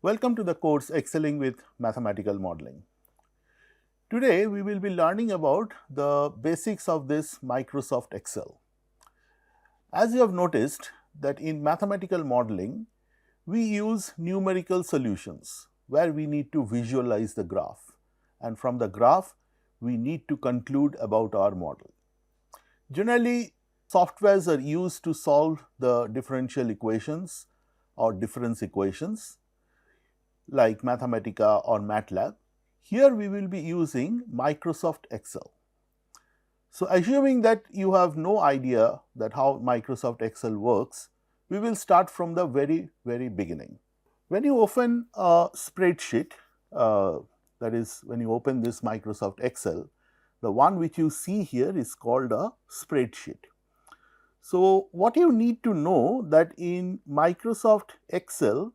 Welcome to the course Excelling with Mathematical Modeling. Today we will be learning about the basics of this Microsoft Excel. As you have noticed that in mathematical modeling, we use numerical solutions where we need to visualize the graph, and from the graph we need to conclude about our model. Generally, softwares are used to solve the differential equations or difference equations like Mathematica or MATLAB. Here we will be using Microsoft Excel. So, assuming that you have no idea that how Microsoft Excel works, we will start from the very beginning. When you open a spreadsheet, that is when you open this Microsoft Excel, the one which you see here is called a spreadsheet. So, what you need to know that in Microsoft Excel,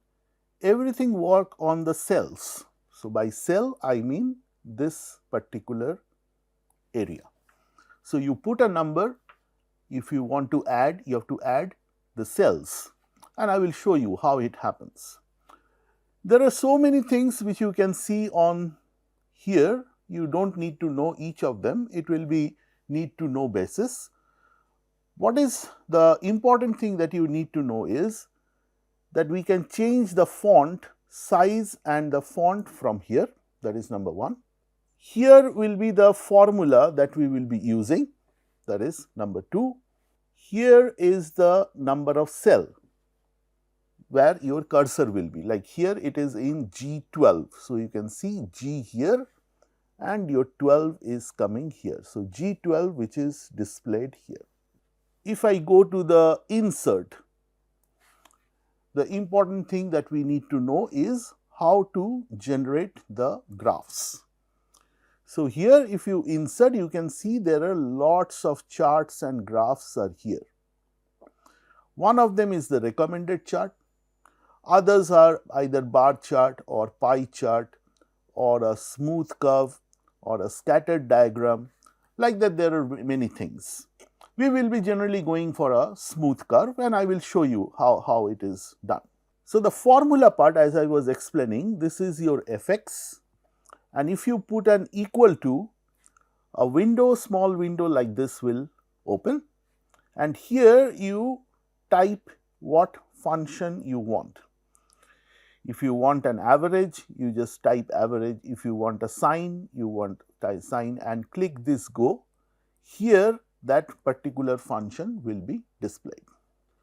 everything work on the cells. So, by cell I mean this particular area. So, you put a number, if you want to add, you have to add the cells, and I will show you how it happens. There are so many things which you can see on here, you do not need to know each of them, it will be need to know basis. What is the important thing that you need to know is that we can change the font size and the font from here, that is number 1. Here will be the formula that we will be using, that is number 2. Here is the number of cell where your cursor will be, like here it is in G12. So, you can see G here and your 12 is coming here. So, G12 which is displayed here. If I go to the insert, the important thing that we need to know is how to generate the graphs. So, here if you insert, you can see there are lots of charts and graphs are here. One of them is the recommended chart, others are either bar chart or pie chart or a smooth curve or a scattered diagram, like that there are many things. We will be generally going for a smooth curve, and I will show you how it is done. So, the formula part, as I was explaining, this is your fx, and if you put an equal to, a window, small window like this will open, and here you type what function you want. If you want an average, you just type average. If you want a sign, you want type sign and click this go. Here that particular function will be displayed.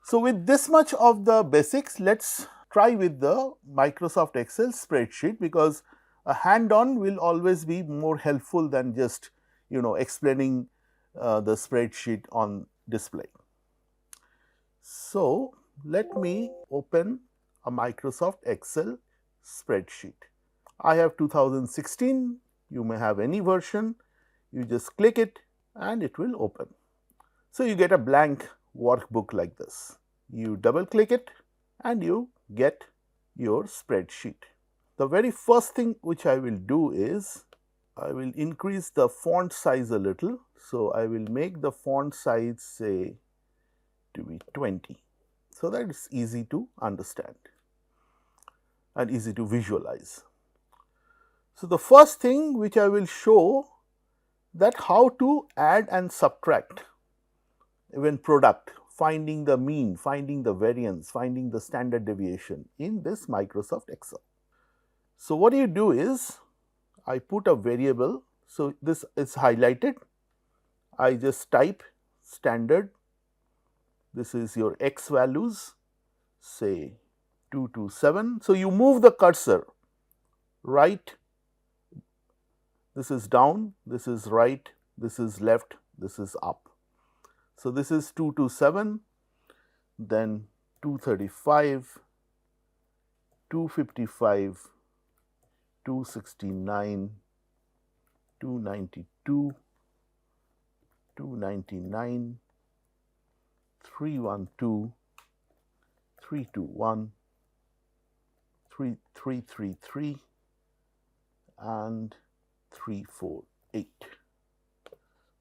So, with this much of the basics, let us try with the Microsoft Excel spreadsheet, because a hand on will always be more helpful than just explaining the spreadsheet on display. So, let me open a Microsoft Excel spreadsheet. I have 2016, you may have any version, you just click it and it will open. So, you get a blank workbook like this. You double click it and you get your spreadsheet. The very first thing which I will do is, I will increase the font size a little. So, I will make the font size say to be 20, so that it is easy to understand and easy to visualize. So, the first thing which I will show, that how to add and subtract even product, finding the mean, finding the variance, finding the standard deviation in this Microsoft Excel. So, what you do is, I put a variable, so this is highlighted, I just type standard, this is your x values, say 227. So, you move the cursor right, this is down, this is right, this is left, this is up. So, this is 227, then 235, 255, 269, 292, 299, 312, 321, 333 and 348.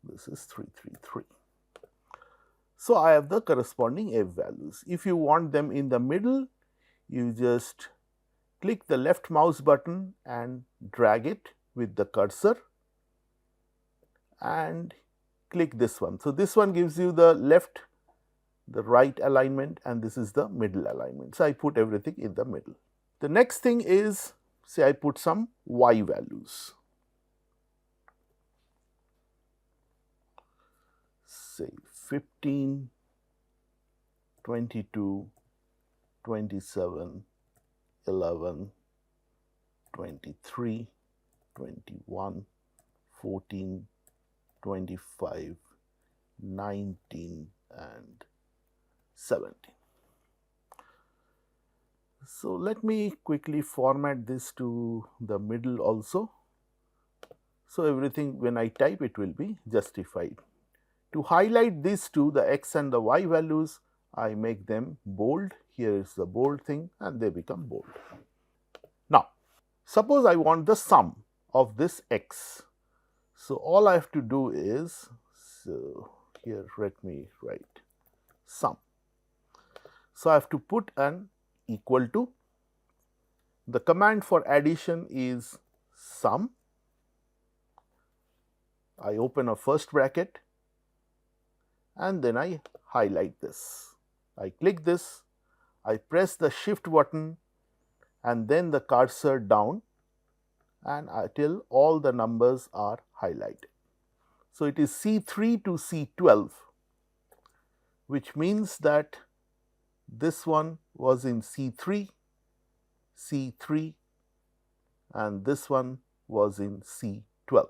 This is 333. So, I have the corresponding f values. If you want them in the middle, you just click the left mouse button and drag it with the cursor and click this one. So, this one gives you the left, the right alignment, and this is the middle alignment. So, I put everything in the middle. The next thing is, say I put some y values, say 15, 22, 27, 11, 23, 21, 14, 25, 19 and 17. So, let me quickly format this to the middle also. So, everything when I type it will be justified. To highlight these two, the x and the y values, I make them bold. Here is the bold thing and they become bold. Now, suppose I want the sum of this x. So, all I have to do is, so here let me write sum. So, I have to put an equal to. The command for addition is sum. I open a first bracket and then I highlight this. I click this, I press the shift button and then the cursor down and until all the numbers are highlighted. So, it is C3 to C12, which means that this one was in C3, C3 and this one was in C12.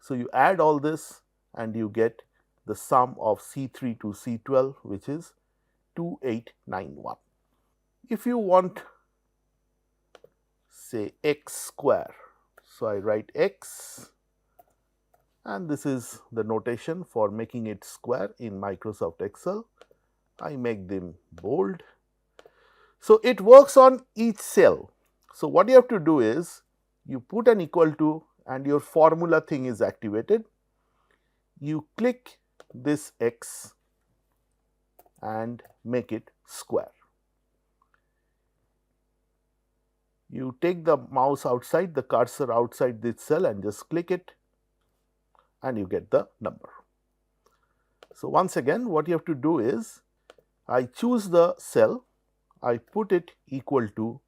So, you add all this and you get the sum of C3 to C12, which is 2891. If you want, say x square, so I write x and this is the notation for making it square in Microsoft Excel. I make them bold. So, it works on each cell. So, what you have to do is you put an equal to and your formula thing is activated. You click this x and make it square. You take the mouse outside, the cursor outside this cell and just click it and you get the number. So, once again what you have to do is I choose the cell, I put it equal to,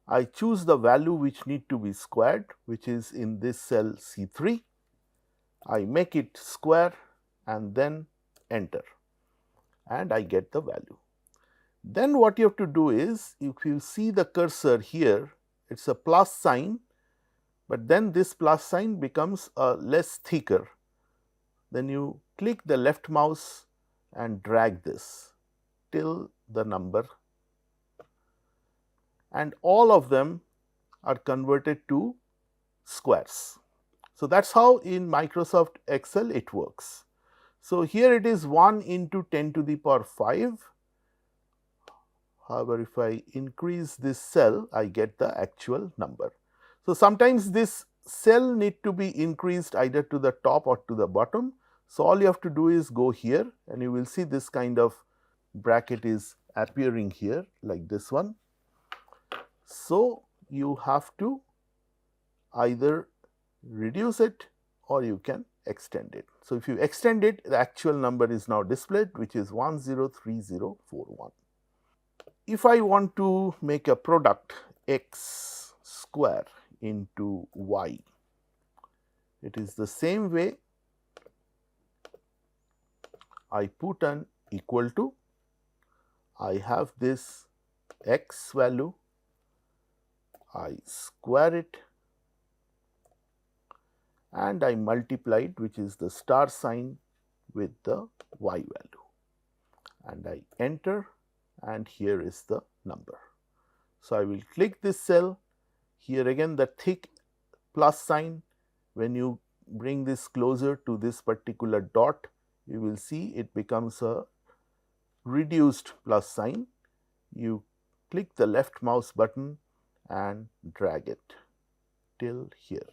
I choose the value which need to be squared, which is in this cell C3, I make it square and then enter and I get the value. Then what you have to do is, if you see the cursor here, it is a plus sign, but then this plus sign becomes a less thicker. Then you click the left mouse and drag this till the number and all of them are converted to squares. So, that is how in Microsoft Excel it works. So, here it is 1 into 10 to the power 5. However, if I increase this cell, I get the actual number. So, sometimes this cell need to be increased either to the top or to the bottom. So, all you have to do is go here and you will see this kind of bracket is appearing here like this one. So, you have to either reduce it or you can extend it. So, if you extend it, the actual number is now displayed, which is 103041. If I want to make a product x square into y, it is the same way. I put an equal to, I have this x value, I square it and I multiply it, which is the star sign, with the y value and I enter and here is the number. So, I will click this cell, here again the thick plus sign. When you bring this closer to this particular dot, you will see it becomes a reduced plus sign. You click the left mouse button and drag it till here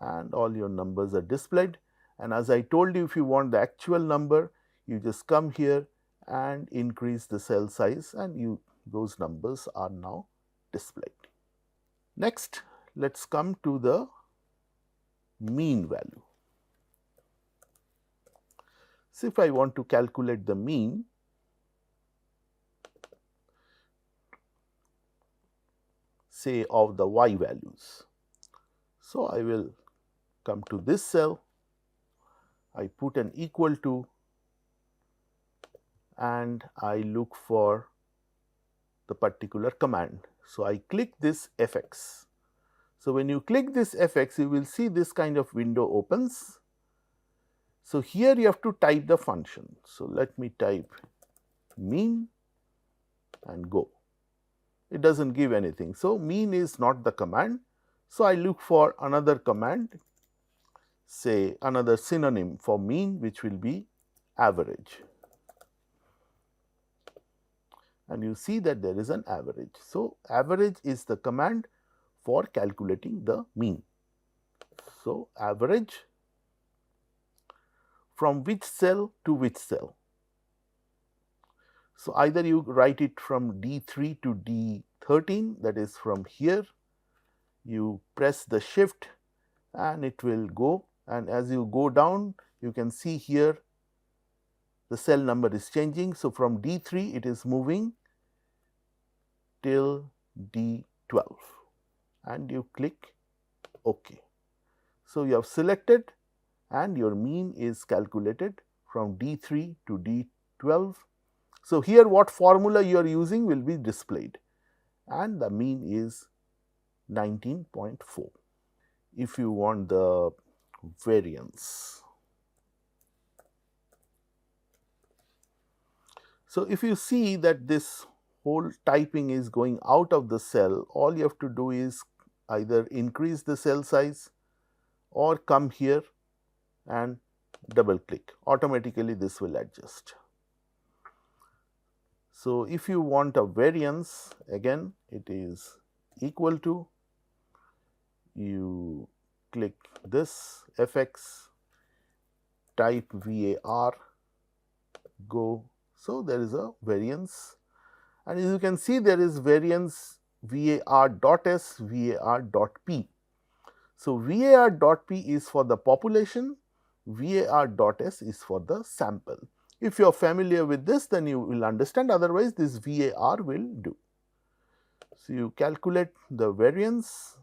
and all your numbers are displayed. And as I told you, if you want the actual number, you just come here and increase the cell size and those numbers are now displayed. Next, let us come to the mean value. So, if I want to calculate the mean, say of the y values. So, I will come to this cell, I put an equal to and I look for the particular command. So, I click this fx. So, when you click this fx, you will see this kind of window opens. So, here you have to type the function. So, let me type mean and go. It does not give anything. So, mean is not the command. So, I look for another command, say another synonym for mean, which will be average. And you see that there is an average. So, average is the command for calculating the mean. So, average from which cell to which cell. So, either you write it from D3 to D13, that is from here, you press the shift and it will go, and as you go down you can see here the cell number is changing. So, from D3 it is moving till D12 and you click OK. So, you have selected and your mean is calculated from D3 to D12. So, here what formula you are using will be displayed and the mean is 19.4. If you want the variance. So, if you see that this whole typing is going out of the cell, all you have to do is either increase the cell size or come here and double click, automatically this will adjust. So, if you want a variance, again it is equal to, you click this fx, type var, go. So, there is a variance and as you can see there is variance var dot s, var dot p. So, var dot p is for the population, var dot s is for the sample. If you are familiar with this, then you will understand, otherwise this var will do. So, you calculate the variance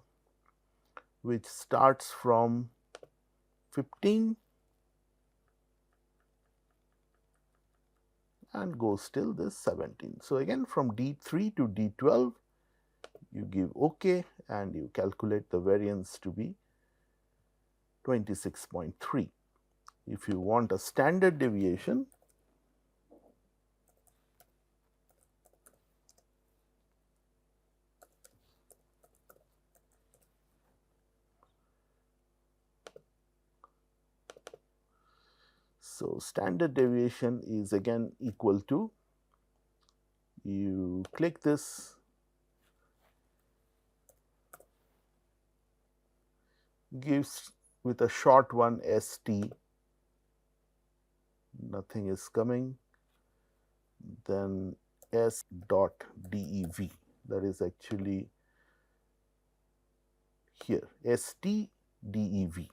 which starts from 15 and goes till this 17. So, again from D3 to D12 you give OK and you calculate the variance to be 26.3. If you want a standard deviation, so standard deviation is again equal to, you click this, gives with a short one ST, nothing is coming, then S dot DEV, that is actually here ST DEV.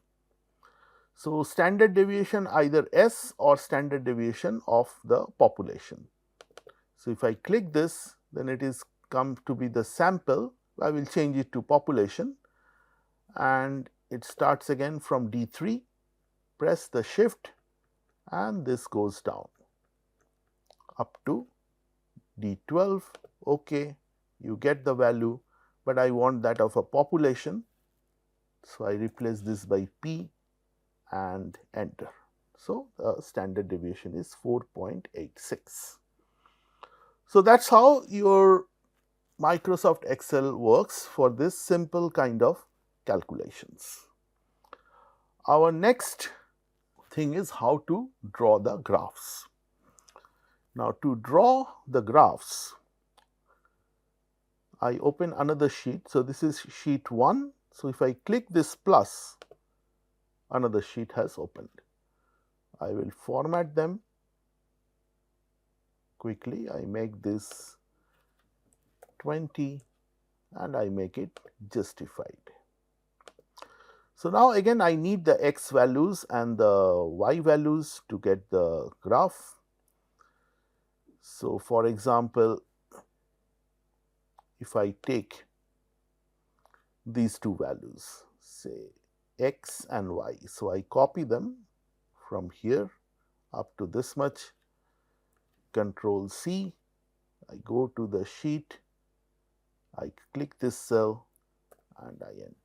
So, standard deviation either S or standard deviation of the population. So, if I click this, then it is come to be the sample, I will change it to population and it starts again from D3, press the shift and this goes down up to D12, OK, you get the value, but I want that of a population. So, I replace this by P and enter. So, the standard deviation is 4.86. So, that is how your Microsoft Excel works for this simple kind of calculations. Our next thing is how to draw the graphs. Now, to draw the graphs, I open another sheet. So, this is sheet 1. So, if I click this plus, another sheet has opened. I will format them quickly. I make this 20 and I make it justified. So now again I need the x values and the y values to get the graph. So for example, if I take these two values, say x and y, so I copy them from here up to this much, Control C, I go to the sheet, I click this cell and I enter.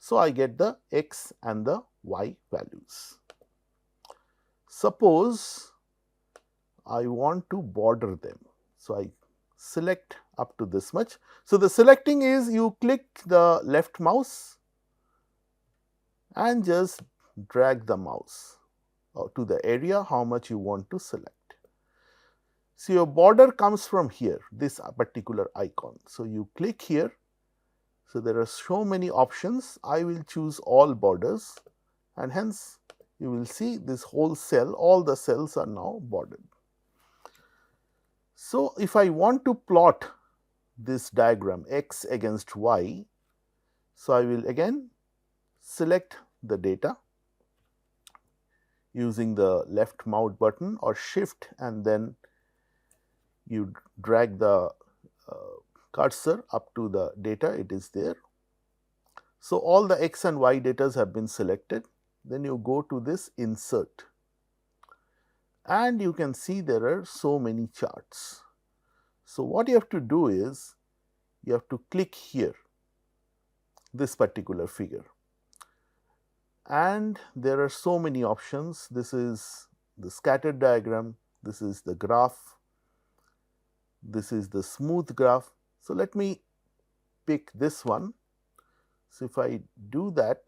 So I get the x and the y values. Suppose I want to border them. So I select up to this much. So the selecting is you click the left mouse and just drag the mouse to the area how much you want to select. So your border comes from here, this particular icon. So you click here. So there are so many options. I will choose all borders, and hence you will see this whole cell, all the cells are now bordered. So if I want to plot this diagram x against y, so I will again select the data using the left mouse button or shift, and then you drag the cursor up to the data, it is there. So all the x and y data have been selected. Then you go to this insert, and you can see there are so many charts. So what you have to do is you have to click here, this particular figure, and there are so many options. This is the scattered diagram, this is the graph, this is the smooth graph. So let me pick this one. So if I do that,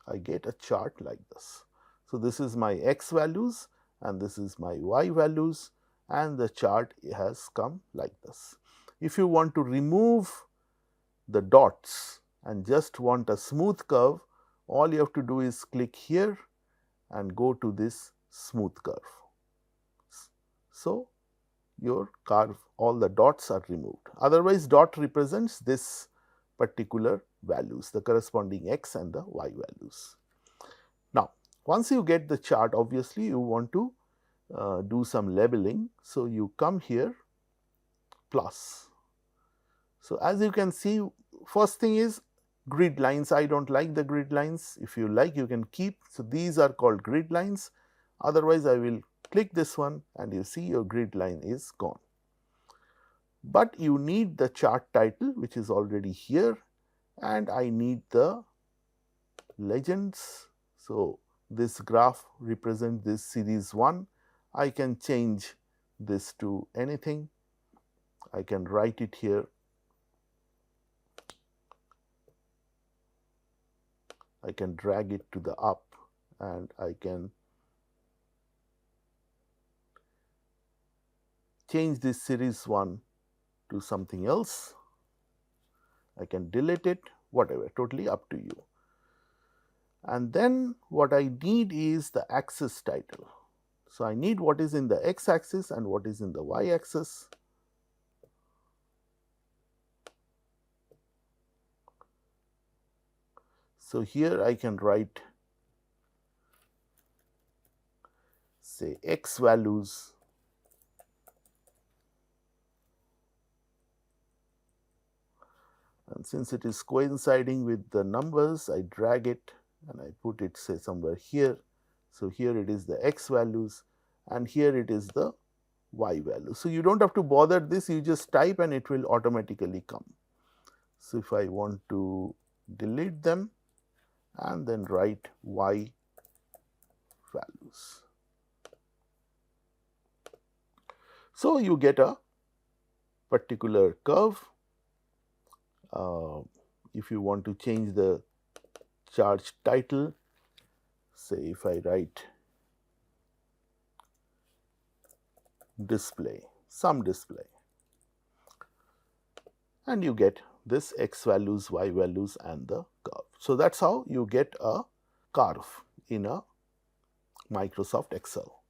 I get a chart like this. So this is my x values and this is my y values, and the chart has come like this. If you want to remove the dots and just want a smooth curve, all you have to do is click here and go to this smooth curve. So your curve, all the dots are removed. Otherwise, dot represents this particular values, the corresponding x and the y values. Now, once you get the chart, obviously you want to do some labeling. So you come here, plus. So as you can see, first thing is grid lines. I don't like the grid lines. If you like, you can keep. So these are called grid lines. Otherwise, I will click this one and you see your grid line is gone. But you need the chart title, which is already here, and I need the legends. So this graph represents this series 1. I can change this to anything. I can write it here. I can drag it to the up, and I can change this series 1 to something else. I can delete it, whatever, totally up to you. And then what I need is the axis title. So I need what is in the x axis and what is in the y axis. So here I can write, say, x values and since it is coinciding with the numbers, I drag it and I put it, say, somewhere here. So here it is the x values and here it is the y value. So you don't have to bother this, you just type and it will automatically come. So if I want to delete them and then write y values. So you get a particular curve. If you want to change the chart title, say if I write display, some display, and you get this x values, y values and the curve. So that's how you get a curve in a Microsoft Excel.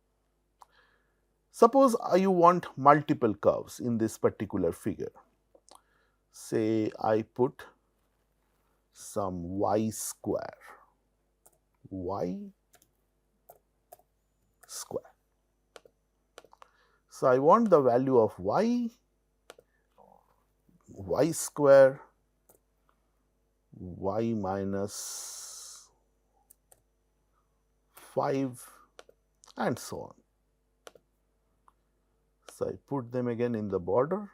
Suppose you want multiple curves in this particular figure. Say I put some y square. So, I want the value of y square, y minus 5 and so on. So, I put them again in the border.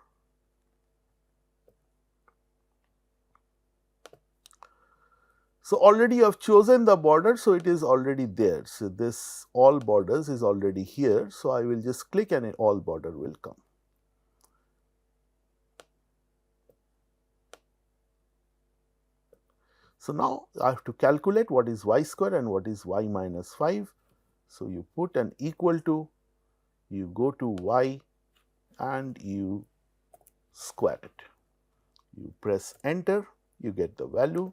So, already you have chosen the border, so it is already there. So, this all borders is already here. So, I will just click and all border will come. So, now I have to calculate what is y square and what is y minus 5. So, you put an equal to, you go to y and you square it. You press enter, you get the value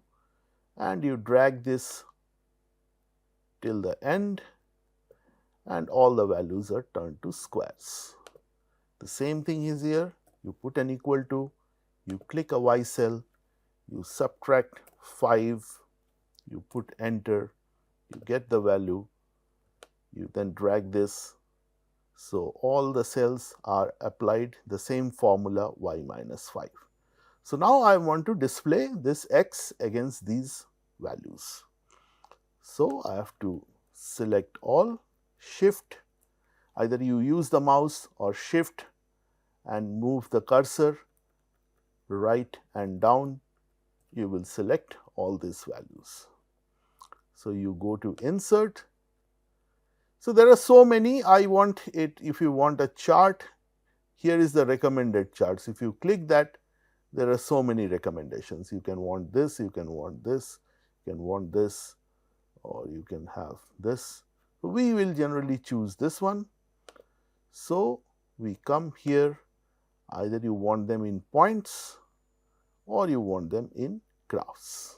and you drag this till the end and all the values are turned to squares. The same thing is here, you put an equal to, you click a y cell, you subtract 5, you put enter, you get the value, you then drag this. So, all the cells are applied the same formula y minus 5. So, now I want to display this x against these values. So, I have to select all, shift, either you use the mouse or shift and move the cursor right and down, you will select all these values. So, you go to insert. So, there are so many, I want it, if you want a chart, here is the recommended charts. If you click that, there are so many recommendations. You can want this, you can want this, you can want this, or you can have this. We will generally choose this one. So, we come here, either you want them in points or you want them in graphs.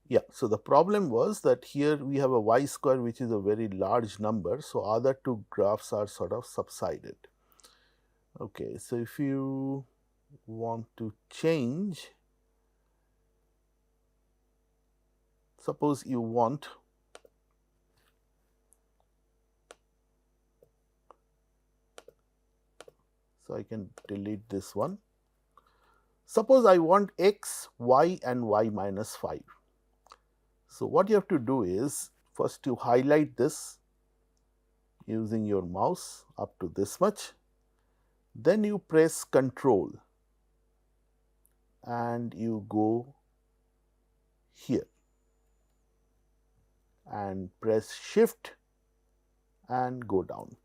Yeah, so the problem was that here we have a y square which is a very large number. So, other two graphs are sort of subsided. Okay, so if you want to change, suppose you want so I can delete this one. Suppose I want x, y and y minus 5. So, what you have to do is first you highlight this using your mouse up to this much, then you press Control and you go here and press Shift and go down.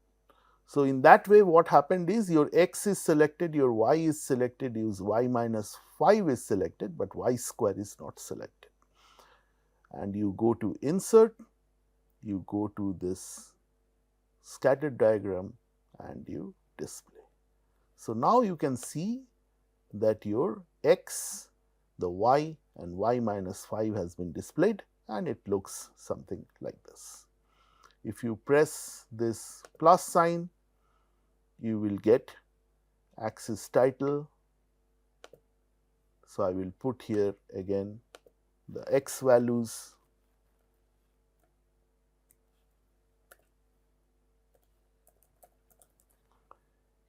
So, in that way what happened is your x is selected, your y is selected, use y minus 5 is selected, but y square is not selected. And you go to Insert, you go to this scattered diagram and you display. So, now you can see that your x, the y and y minus 5 has been displayed and it looks something like this. If you press this plus sign, you will get axis title. So, I will put here again the x values,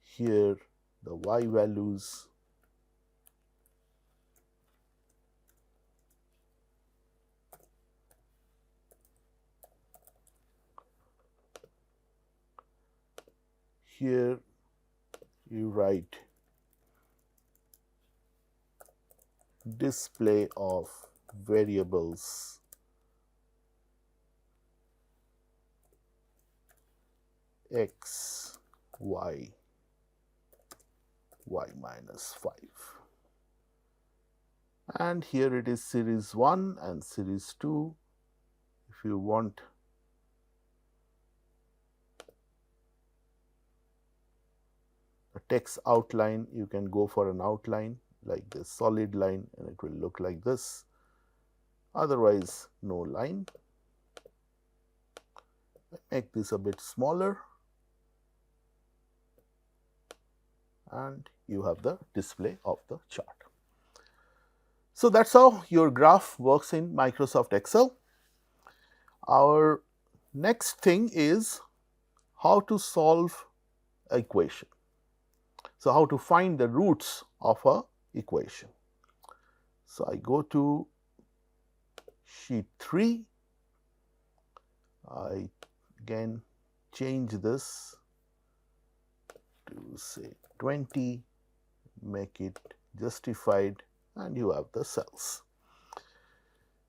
here the y values, here you write display of variables x, y, y minus 5. And here it is series 1 and series 2. If you want a text outline, you can go for an outline like this solid line and it will look like this, otherwise no line. Make this a bit smaller, and you have the display of the chart. So, that is how your graph works in Microsoft Excel. Our next thing is how to solve an equation. So, how to find the roots of a equation. So, I go to sheet 3, I again change this to say 20, make it justified, and you have the cells.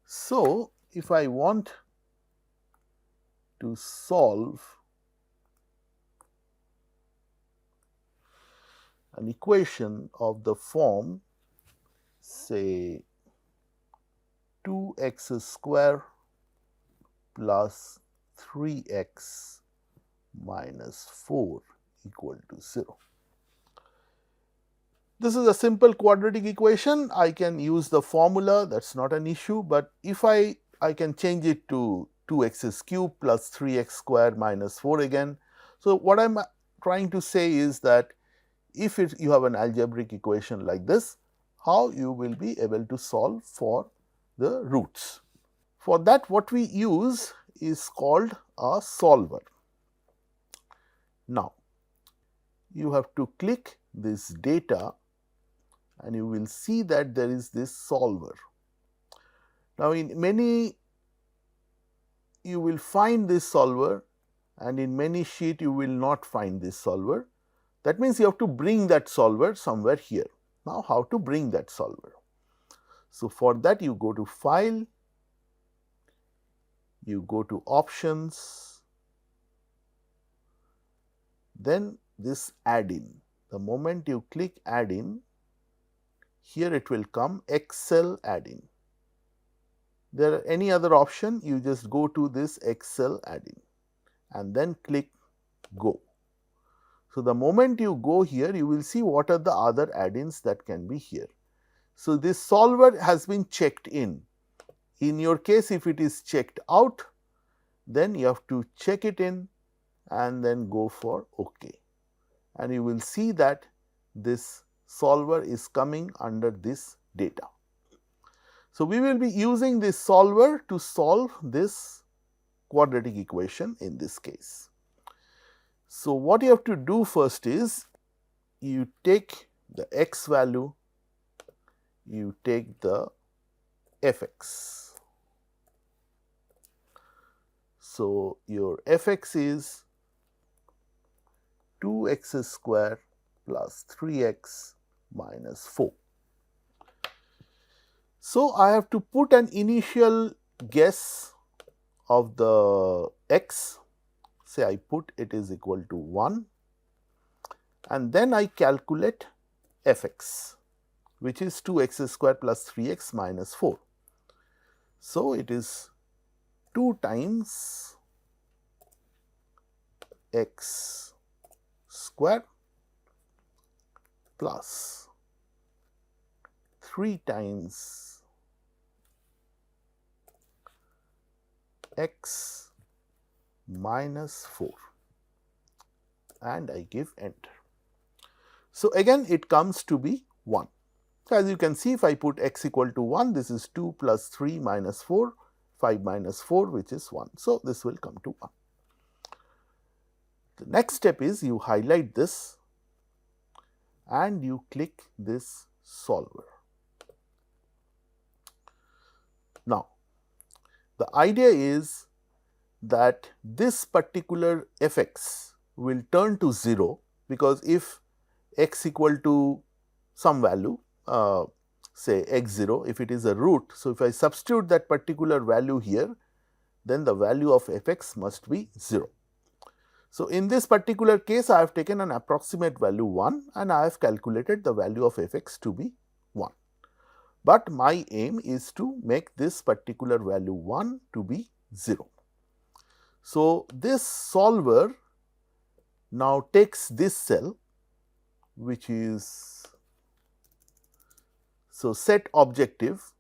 So, if I want to solve an equation of the form say 2x square plus 3x minus 4 equal to 0. This is a simple quadratic equation. I can use the formula, that is not an issue, but if I can change it to 2x cube plus 3x square minus 4 again. So, what I am trying to say is that if you have an algebraic equation like this, how you will be able to solve for the roots. For that, what we use is called a solver. Now, you have to click this data and you will see that there is this solver. Now, in many you will find this solver, and in many sheet you will not find this solver. That means you have to bring that solver somewhere here. Now, how to bring that solver? So, for that you go to File, you go to Options, then this Add in. The moment you click Add in, here it will come Excel Add in. There are any other option, you just go to this Excel Add in and then click Go. So, the moment you go here, you will see what are the other add-ins that can be here. So, this solver has been checked in. In your case, if it is checked out, then you have to check it in and then go for OK. And you will see that this solver is coming under this data. So, we will be using this solver to solve this quadratic equation in this case. So, what you have to do first is you take the x value, you take the fx. So, your fx is 2x square plus 3x minus 4. So, I have to put an initial guess of the x, say I put it is equal to 1, and then I calculate fx, which is 2x square plus 3x minus 4. So, it is 2 times x square plus 3 times x minus 4, and I give enter. So, again it comes to be 1. So, as you can see, if I put x equal to 1, this is 2 plus 3 minus 4, 5 minus 4, which is 1. So, this will come to 1. The next step is you highlight this and you click this solver. Now, the idea is that this particular fx will turn to 0, because if x equal to some value, say x0, if it is a root. So, if I substitute that particular value here, then the value of fx must be 0. So, in this particular case, I have taken an approximate value 1 and I have calculated the value of fx to be 1. But my aim is to make this particular value 1 to be 0. So, this solver now takes this cell, which is, so set objective,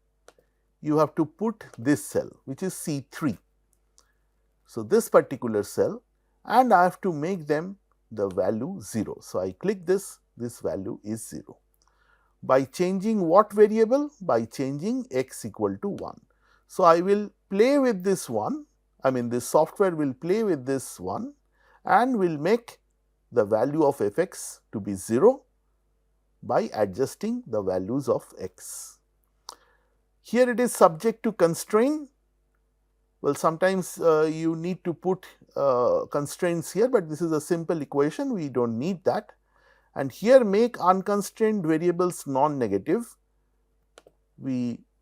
you have to put this cell, which is C3. So, this particular cell, and I have to make them the value 0. So, I click this value is 0. By changing what variable? By changing x equal to 1. So, I will play with this one, I mean this software will play with this one and will make the value of f x to be 0 by adjusting the values of x. Here it is subject to constraint. Well, sometimes you need to put constraints here, but this is a simple equation, we do not need that. And here make unconstrained variables non-negative.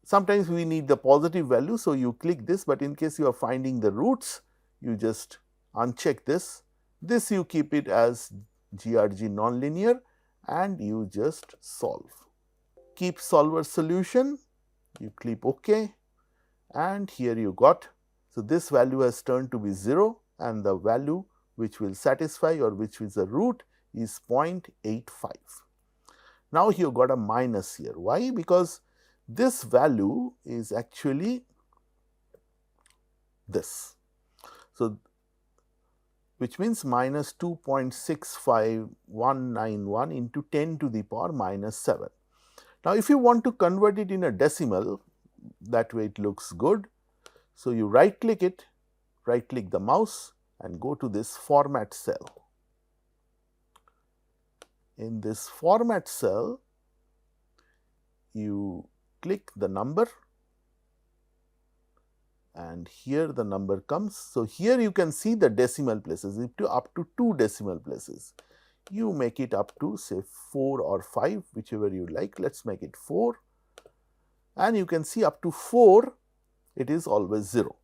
Sometimes we need the positive value, so you click this, but in case you are finding the roots, you just uncheck this. This you keep it as GRG nonlinear and you just solve. Keep solver solution, you click OK, and here you got. So, this value has turned to be 0 and the value which will satisfy or which is the root is 0.85. Now, you got a minus here. Why? Because this value is actually this. So, which means minus 2.65191 into 10 to the power minus 7. Now, if you want to convert it in a decimal, that way it looks good. So, you right click it, right click the mouse and go to this format cell. In this format cell, you click the number and here the number comes. So, here you can see the decimal places up to 2 decimal places. You make it up to say 4 or 5, whichever you like. Let us make it 4 and you can see up to 4 it is always 0.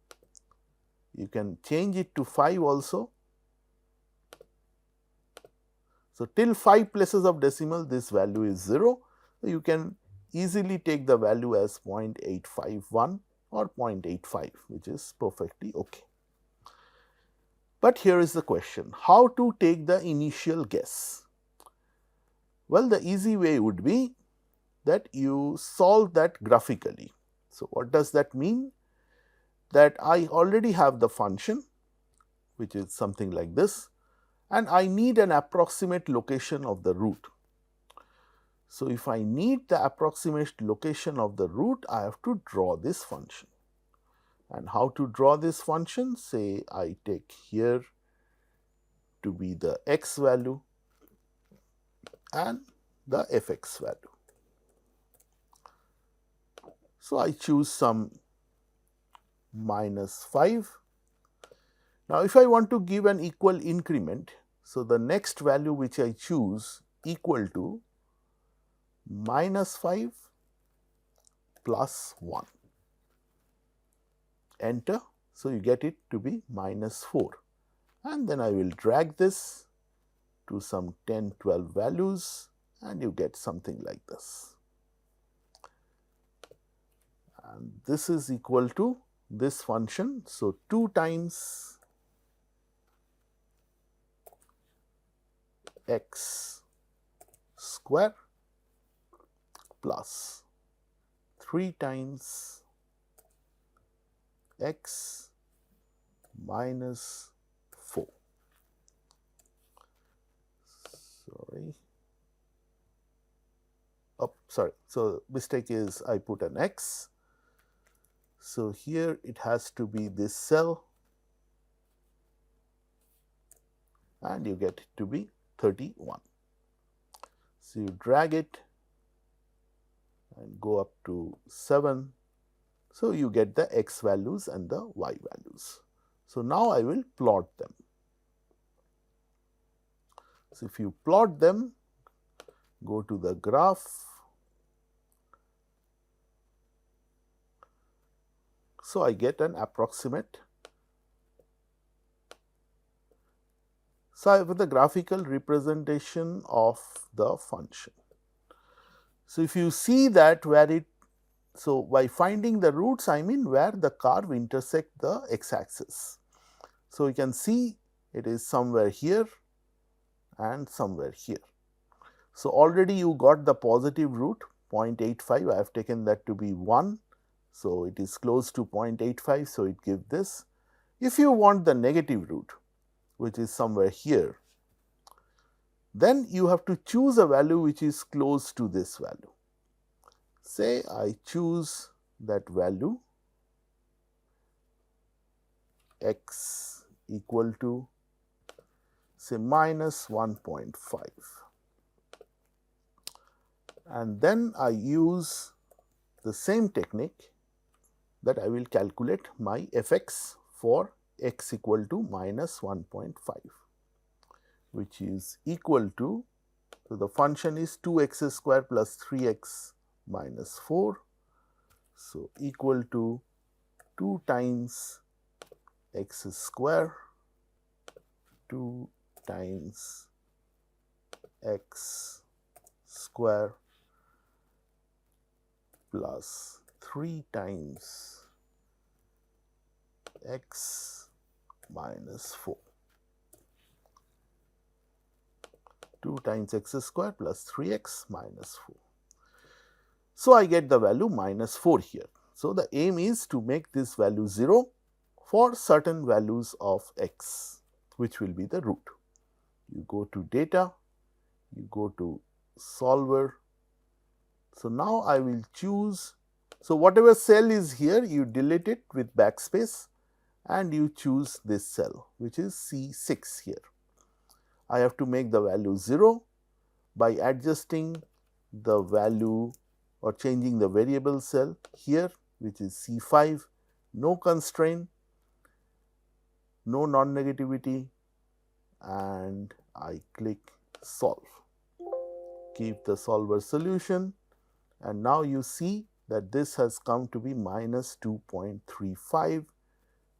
You can change it to 5 also. So, till 5 places of decimal this value is 0. So, you can easily take the value as 0.851 or 0.85, which is perfectly okay. But here is the question, how to take the initial guess? Well, the easy way would be that you solve that graphically. So, what does that mean? That I already have the function, which is something like this, and I need an approximate location of the root. So, if I need the approximate location of the root, I have to draw this function. And how to draw this function? Say I take here to be the x value and the f x value. So, I choose some minus 5. Now, if I want to give an equal increment, so the next value which I choose equal to minus 5 plus 1. Enter. So, you get it to be minus 4 and then I will drag this to some 10, 12 values and you get something like this. And this is equal to this function. So, 2 times x square plus 3 times x minus 4. Sorry. So, mistake is I put an x. So, here it has to be this cell and you get it to be 31. So, you drag it and go up to 7. So, you get the x values and the y values. So, now I will plot them. So, if you plot them, go to the graph. So, I get an approximate. So, I have the graphical representation of the function. So, if you see that where it, so by finding the roots, I mean where the curve intersect the x axis. So, you can see it is somewhere here and somewhere here. So, already you got the positive root 0.85, I have taken that to be 1. So, it is close to 0.85. So, it gives this. If you want the negative root, which is somewhere here, then you have to choose a value which is close to this value. Say I choose that value x equal to say minus 1.5, and then I use the same technique that I will calculate my fx for x equal to minus 1.5, which is equal to, so the function is 2x square plus 3x minus 4, so equal to 2 times x square 2 times x square plus 3 times x minus 4. 2 times x square plus 3x minus 4. So, I get the value minus 4 here. So, the aim is to make this value 0 for certain values of x, which will be the root. You go to data, you go to solver. So, now I will choose, so whatever cell is here, you delete it with backspace and you choose this cell, which is C6 here. I have to make the value 0 by adjusting the value or changing the variable cell here, which is C5, no constraint, no non-negativity, and I click solve. Keep the solver solution, and now you see that this has come to be minus 2.35,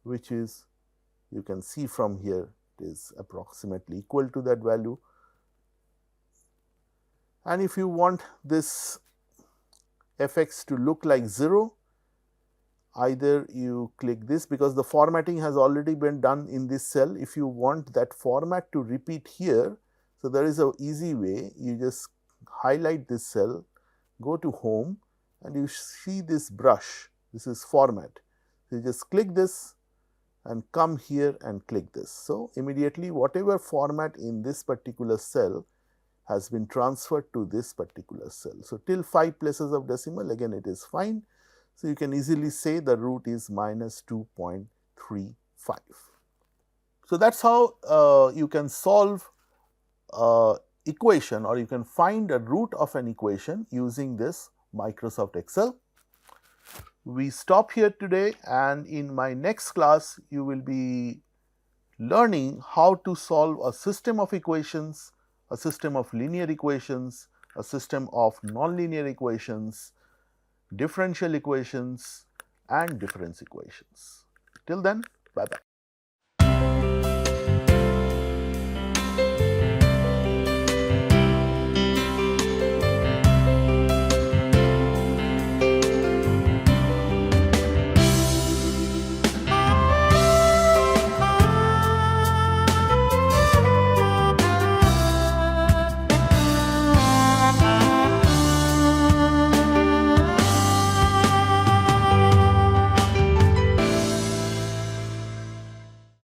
which is, you can see from here, it is approximately equal to that value. And if you want this fx to look like 0, either you click this, because the formatting has already been done in this cell. If you want that format to repeat here, so there is an easy way. You just highlight this cell, go to home, and you see this brush, this is format. So, you just click this and come here and click this. So, immediately whatever format in this particular cell has been transferred to this particular cell. So, till 5 places of decimal, again it is fine. So, you can easily say the root is minus 2.35. So, that is how you can solve equation, or you can find a root of an equation using this Microsoft Excel. We stop here today, and in my next class you will be learning how to solve a system of equations, a system of linear equations, a system of nonlinear equations, differential equations and difference equations. Till then, bye bye.